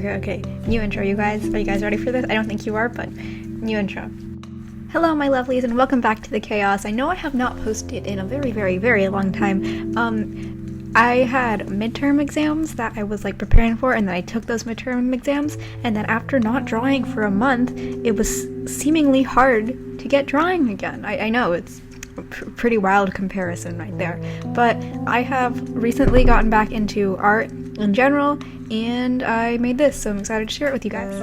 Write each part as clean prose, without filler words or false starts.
Okay. New intro, you guys. Are you guys ready for this? I don't think you are, but new intro. Hello, my lovelies, and welcome back to the chaos. I know I have not posted in a very long time. I had midterm exams that I was preparing for, and then I took those midterm exams, and then after not drawing for a month, it was seemingly hard to get drawing again. I know, it's a pretty wild comparison right there, but I have recently gotten back into art in general, and I made this, so I'm excited to share it with you guys.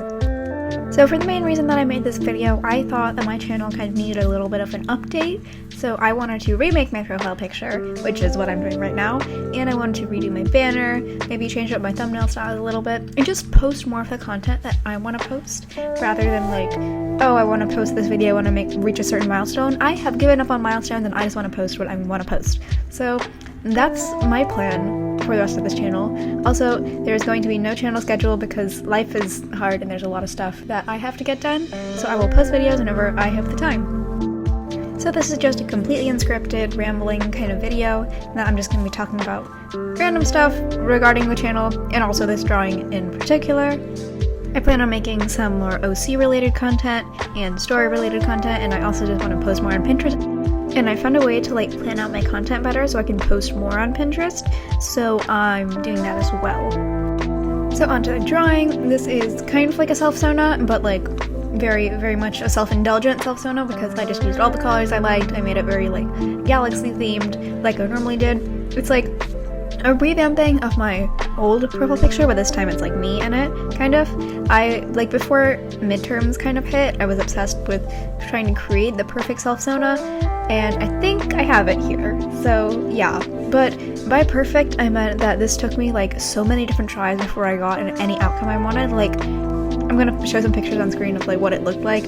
So for the main reason that I made this video, I thought that my channel kind of needed a little bit of an update, so I wanted to remake my profile picture, which is what I'm doing right now, and I wanted to redo my banner, maybe change up my thumbnail style a little bit, and just post more of the content that I want to post, rather than oh, I want to post this video, I want to reach a certain milestone. I have given up on milestones and I just want to post what I want to post. So that's my plan for the rest of this channel. Also, there's going to be no channel schedule because life is hard and there's a lot of stuff that I have to get done, so I will post videos whenever I have the time. So this is just a completely unscripted, rambling kind of video that I'm just going to be talking about random stuff regarding the channel, and also this drawing in particular. I plan on making some more OC related content and story related content, and I also just want to post more on Pinterest. And I found a way to plan out my content better so I can post more on Pinterest, so I'm doing that as well. So onto the drawing. This is kind of like a self-sona, but very much a self-indulgent self-sona because I just used all the colors I liked. I made it very galaxy themed like I normally did. It's like a revamping of my old profile picture, but this time it's me in it, kind of. I, before midterms kind of hit, I was obsessed with trying to create the perfect self-sona, and I think I have it here, so yeah. But by perfect, I meant that this took me so many different tries before I got any outcome I wanted. I'm gonna show some pictures on screen of what it looked like.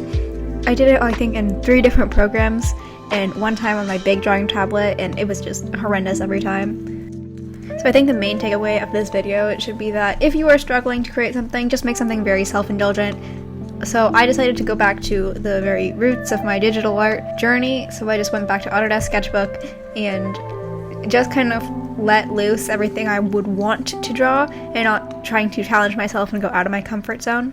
I did it, I think, in 3 different programs, and one time on my big drawing tablet, and it was just horrendous every time. So I think the main takeaway of this video, it should be that if you are struggling to create something, just make something very self-indulgent. So I decided to go back to the very roots of my digital art journey, so I just went back to Autodesk Sketchbook and just kind of let loose everything I would want to draw and not trying to challenge myself and go out of my comfort zone.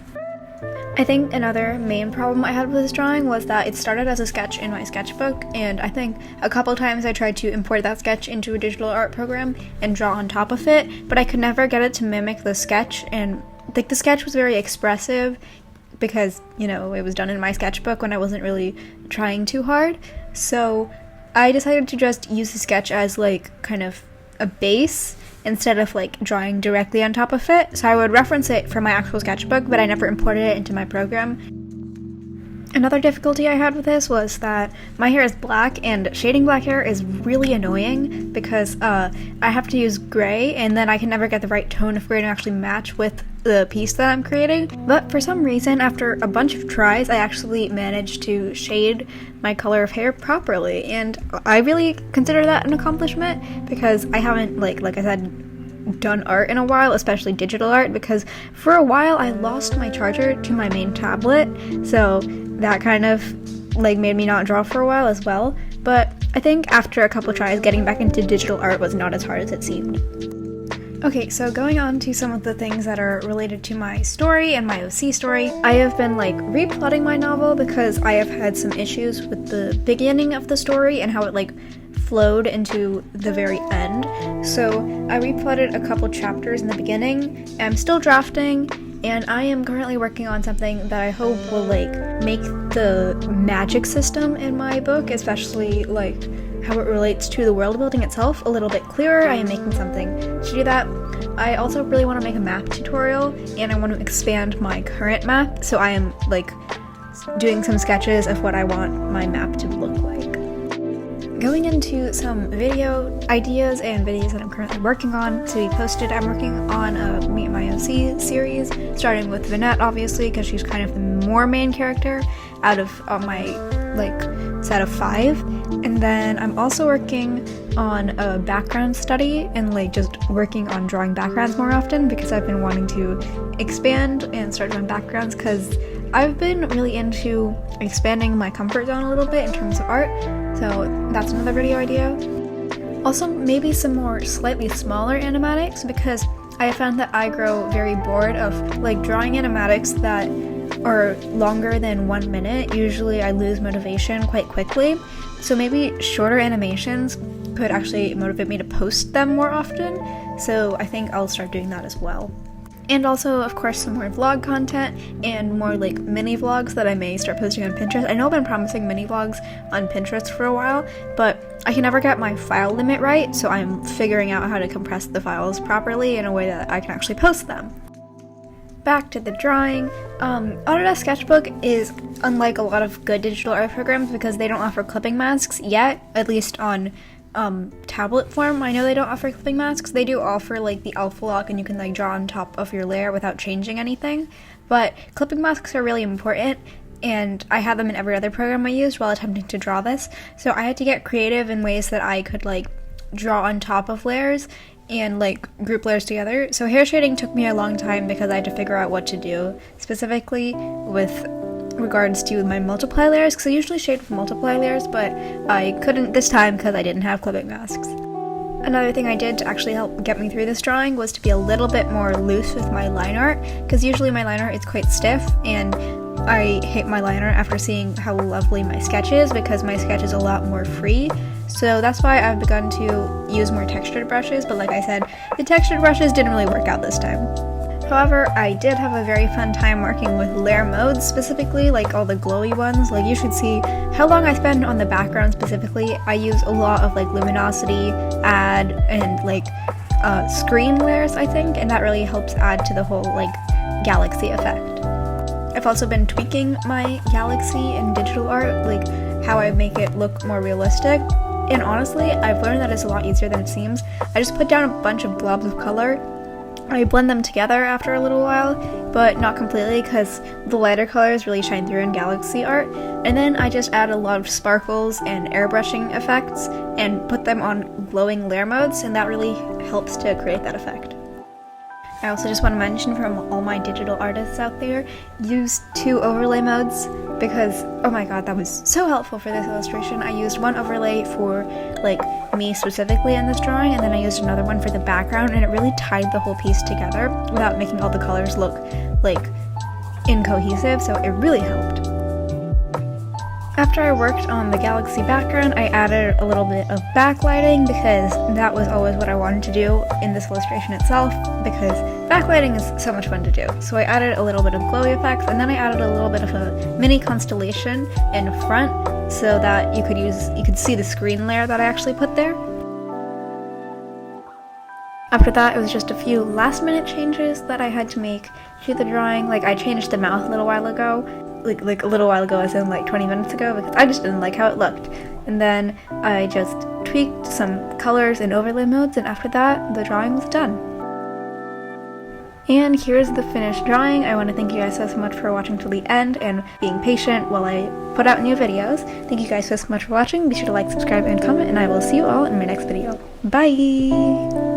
I think another main problem I had with this drawing was that it started as a sketch in my sketchbook, and I think a couple times I tried to import that sketch into a digital art program and draw on top of it, but I could never get it to mimic the sketch, and the sketch was very expressive because, it was done in my sketchbook when I wasn't really trying too hard. So I decided to just use the sketch as kind of a base instead of drawing directly on top of it. So I would reference it from my actual sketchbook, but I never imported it into my program. Another difficulty I had with this was that my hair is black, and shading black hair is really annoying because I have to use gray, and then I can never get the right tone of gray to actually match with the piece that I'm creating. But for some reason, after a bunch of tries, I actually managed to shade my color of hair properly, and I really consider that an accomplishment because I haven't, like I said, done art in a while, especially digital art, because for a while I lost my charger to my main tablet, so that kind of made me not draw for a while as well. But I think after a couple tries, getting back into digital art was not as hard as it seemed. Okay, so going on to some of the things that are related to my story and my OC story, I have been replotting my novel because I have had some issues with the beginning of the story and how it flowed into the very end. So I replotted a couple chapters in the beginning. I'm still drafting, and I am currently working on something that I hope will make the magic system in my book, especially how it relates to the world building itself, a little bit clearer. I am making something to do that. I also really want to make a map tutorial, and I want to expand my current map, so I am doing some sketches of what I want my map to look like. Going into some video ideas and videos that I'm currently working on to be posted, I'm working on a Meet My OC series, starting with Vinette, obviously, because she's kind of the more main character out of my set of 5. And then I'm also working on a background study and just working on drawing backgrounds more often because I've been wanting to expand and start drawing backgrounds because I've been really into expanding my comfort zone a little bit in terms of art, so that's another video idea. Also, maybe some more slightly smaller animatics because I found that I grow very bored of like drawing animatics that are longer than 1 minute. Usually I lose motivation quite quickly, so maybe shorter animations could actually motivate me to post them more often, so I think I'll start doing that as well. And also, of course, some more vlog content and more like mini vlogs that I may start posting on Pinterest. I know I've been promising mini vlogs on Pinterest for a while, but I can never get my file limit right, so I'm figuring out how to compress the files properly in a way that I can actually post them. Back to the drawing. Autodesk Sketchbook is unlike a lot of good digital art programs because they don't offer clipping masks yet, at least on tablet form. I know they don't offer clipping masks. They do offer like the alpha lock, and you can like draw on top of your layer without changing anything, but clipping masks are really important, and I had them in every other program I used while attempting to draw this, so I had to get creative in ways that I could like draw on top of layers and like group layers together. So hair shading took me a long time because I had to figure out what to do specifically with regards to my multiply layers, because I usually shade with multiply layers, but I couldn't this time because I didn't have clipping masks. Another thing I did to actually help get me through this drawing was to be a little bit more loose with my line art, because usually my line art is quite stiff, and I hate my line art after seeing how lovely my sketch is, because my sketch is a lot more free. So that's why I've begun to use more textured brushes, but like I said, the textured brushes didn't really work out this time. However, I did have a very fun time working with layer modes, specifically like all the glowy ones. Like you should see how long I spend on the background specifically. I use a lot of like luminosity, add, and like screen layers, I think, and that really helps add to the whole like galaxy effect. I've also been tweaking my galaxy in digital art, like how I make it look more realistic. And honestly, I've learned that it's a lot easier than it seems. I just put down a bunch of blobs of color. I blend them together after a little while, but not completely because the lighter colors really shine through in galaxy art. And then I just add a lot of sparkles and airbrushing effects and put them on glowing layer modes, and that really helps to create that effect. I also just want to mention, from all my digital artists out there, use 2 overlay modes, because oh my god, that was so helpful for this illustration. I used one overlay for like me specifically in this drawing, and then I used another one for the background, and it really tied the whole piece together without making all the colors look like incohesive, so it really helped. After I worked on the galaxy background, I added a little bit of backlighting because that was always what I wanted to do in this illustration itself, because backlighting is so much fun to do. So I added a little bit of glowy effects, and then I added a little bit of a mini constellation in front so that you could see the screen layer that I actually put there. After that, it was just a few last minute changes that I had to make to the drawing. Like I changed the mouth a little while ago, like a little while ago as in like 20 minutes ago, because I just didn't like how it looked. And then I just tweaked some colors and overlay modes, and after that, the drawing was done. And here's the finished drawing. I want to thank you guys so much for watching till the end and being patient while I put out new videos. Thank you guys so much for watching. Be sure to like, subscribe, and comment, and I will see you all in my next video. Bye!